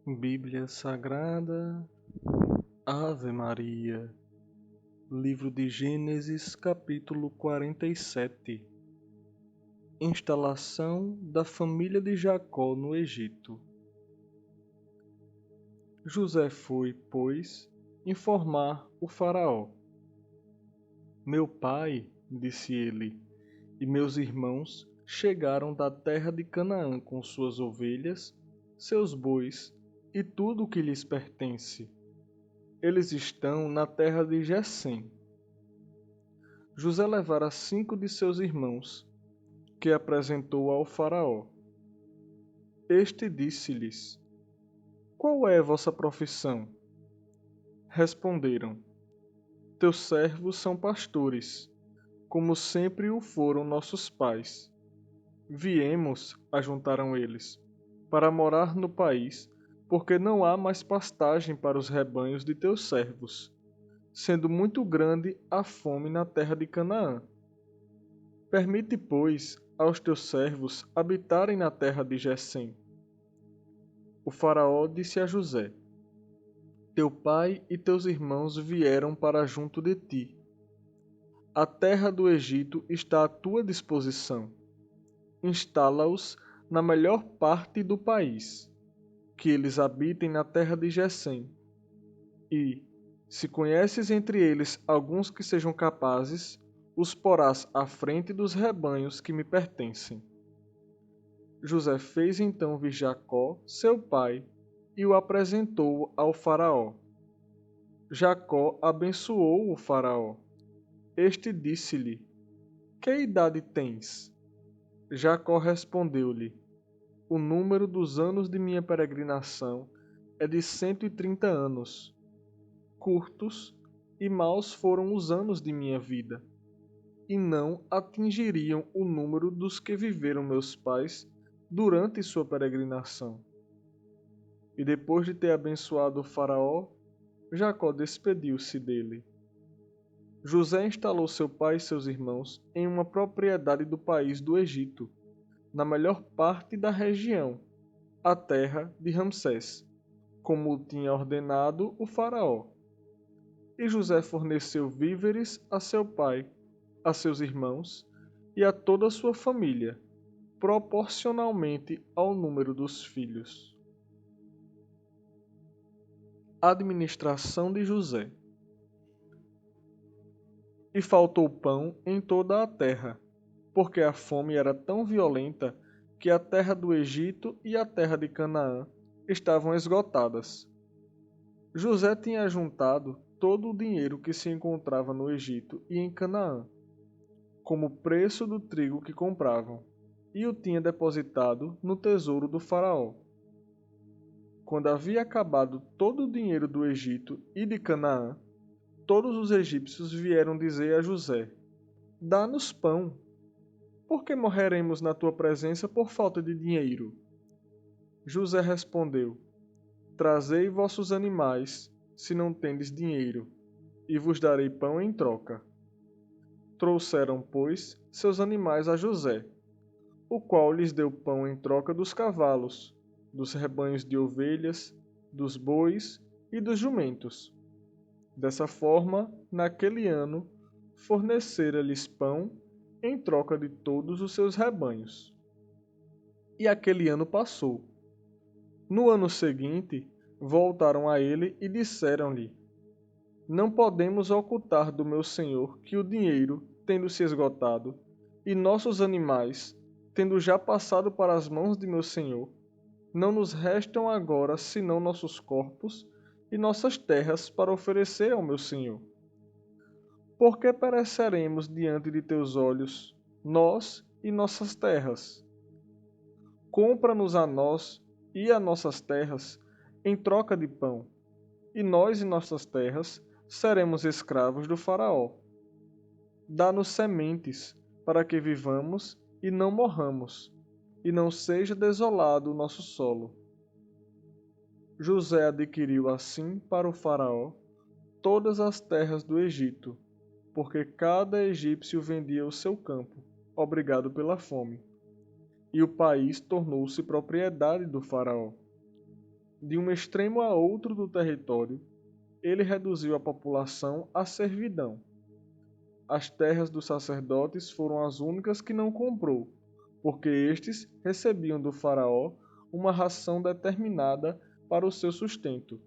Bíblia Sagrada, Ave Maria, Livro de Gênesis, capítulo 47. Instalação da família de Jacó no Egito. José foi, pois, informar o faraó. Meu pai, disse ele, e meus irmãos chegaram da terra de Canaã com suas ovelhas, seus bois e tudo o que lhes pertence. Eles estão na terra de Gessém. José levara 5 de seus irmãos, que apresentou ao faraó. Este disse-lhes: Qual é vossa profissão? Responderam: Teus servos são pastores, como sempre o foram nossos pais. Viemos, ajuntaram eles, para morar no país, porque não há mais pastagem para os rebanhos de teus servos, sendo muito grande a fome na terra de Canaã. Permite, pois, aos teus servos habitarem na terra de Gessém. O faraó disse a José: Teu pai e teus irmãos vieram para junto de ti. A terra do Egito está à tua disposição. Instala-os na melhor parte do país, que eles habitem na terra de Gessém. E, se conheces entre eles alguns que sejam capazes, os porás à frente dos rebanhos que me pertencem. José fez então vir Jacó, seu pai, e o apresentou ao faraó. Jacó abençoou o faraó. Este disse-lhe: Que idade tens? Jacó respondeu-lhe: O número dos anos de minha peregrinação é de 130 anos. Curtos e maus foram os anos de minha vida, e não atingiriam o número dos que viveram meus pais durante sua peregrinação. E depois de ter abençoado o faraó, Jacó despediu-se dele. José instalou seu pai e seus irmãos em uma propriedade do país do Egito, na melhor parte da região, a terra de Ramsés, como o tinha ordenado o faraó. E José forneceu víveres a seu pai, a seus irmãos e a toda a sua família, proporcionalmente ao número dos filhos. Administração de José. E faltou pão em toda a terra, porque a fome era tão violenta que a terra do Egito e a terra de Canaã estavam esgotadas. José tinha juntado todo o dinheiro que se encontrava no Egito e em Canaã, como preço do trigo que compravam, e o tinha depositado no tesouro do faraó. Quando havia acabado todo o dinheiro do Egito e de Canaã, todos os egípcios vieram dizer a José: Dá-nos pão, porque morreremos na tua presença por falta de dinheiro. José respondeu: Trazei vossos animais, se não tendes dinheiro, e vos darei pão em troca. Trouxeram, pois, seus animais a José, o qual lhes deu pão em troca dos cavalos, dos rebanhos de ovelhas, dos bois e dos jumentos. Dessa forma, naquele ano, fornecera-lhes pão em troca de todos os seus rebanhos. E aquele ano passou. No ano seguinte, voltaram a ele e disseram-lhe: Não podemos ocultar do meu senhor que o dinheiro, tendo se esgotado, e nossos animais, tendo já passado para as mãos de meu senhor, não nos restam agora senão nossos corpos e nossas terras para oferecer ao meu senhor. Por que pereceremos diante de teus olhos, nós e nossas terras? Compra-nos a nós e a nossas terras em troca de pão, e nós e nossas terras seremos escravos do faraó. Dá-nos sementes, para que vivamos e não morramos, e não seja desolado o nosso solo. José adquiriu assim para o faraó todas as terras do Egito, porque cada egípcio vendia o seu campo, obrigado pela fome, e o país tornou-se propriedade do faraó. de um extremo a outro do território, ele reduziu a população à servidão. As terras dos sacerdotes foram as únicas que não comprou, porque estes recebiam do faraó uma ração determinada para o seu sustento.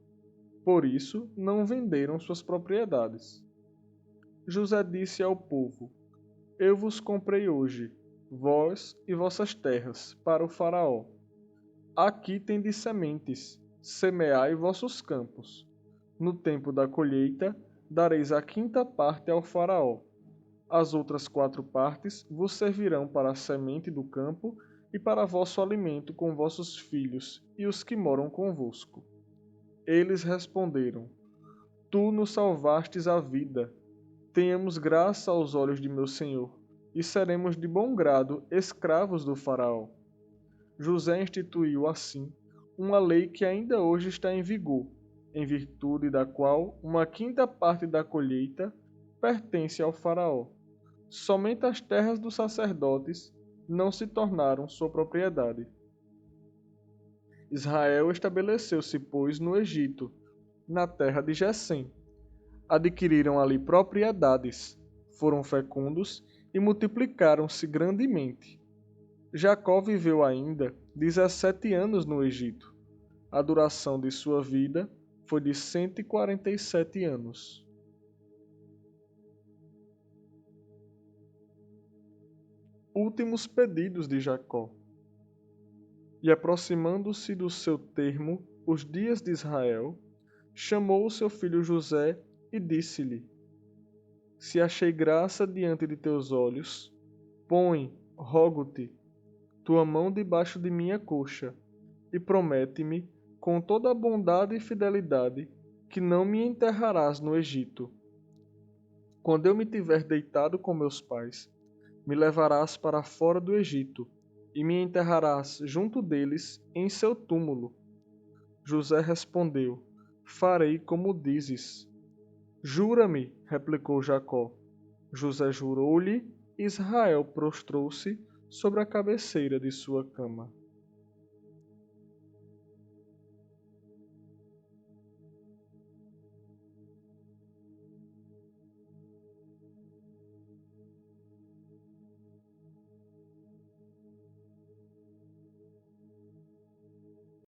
Por isso, não venderam suas propriedades. José disse ao povo: Eu vos comprei hoje, vós e vossas terras, para o faraó. Aqui tendes sementes, semeai vossos campos. No tempo da colheita, dareis a quinta parte ao faraó. As outras 4 partes vos servirão para a semente do campo e para vosso alimento com vossos filhos e os que moram convosco. Eles responderam: Tu nos salvastes a vida. Tenhamos graça aos olhos de meu senhor, e seremos de bom grado escravos do faraó. José instituiu assim uma lei que ainda hoje está em vigor, em virtude da qual uma quinta parte da colheita pertence ao faraó. Somente as terras dos sacerdotes não se tornaram sua propriedade. Israel estabeleceu-se, pois, no Egito, na terra de Gesem. Adquiriram ali propriedades, foram fecundos e multiplicaram-se grandemente. Jacó viveu ainda 17 anos no Egito. A duração de sua vida foi de 147 anos. Últimos pedidos de Jacó. E aproximando-se do seu termo, os dias de Israel, chamou o seu filho José e disse-lhe: Se achei graça diante de teus olhos, põe, rogo-te, tua mão debaixo de minha coxa, e promete-me, com toda a bondade e fidelidade, que não me enterrarás no Egito. Quando eu me tiver deitado com meus pais, me levarás para fora do Egito, e me enterrarás junto deles em seu túmulo. José respondeu: Farei como dizes. Jura-me, replicou Jacó. José jurou-lhe, e Israel prostrou-se sobre a cabeceira de sua cama.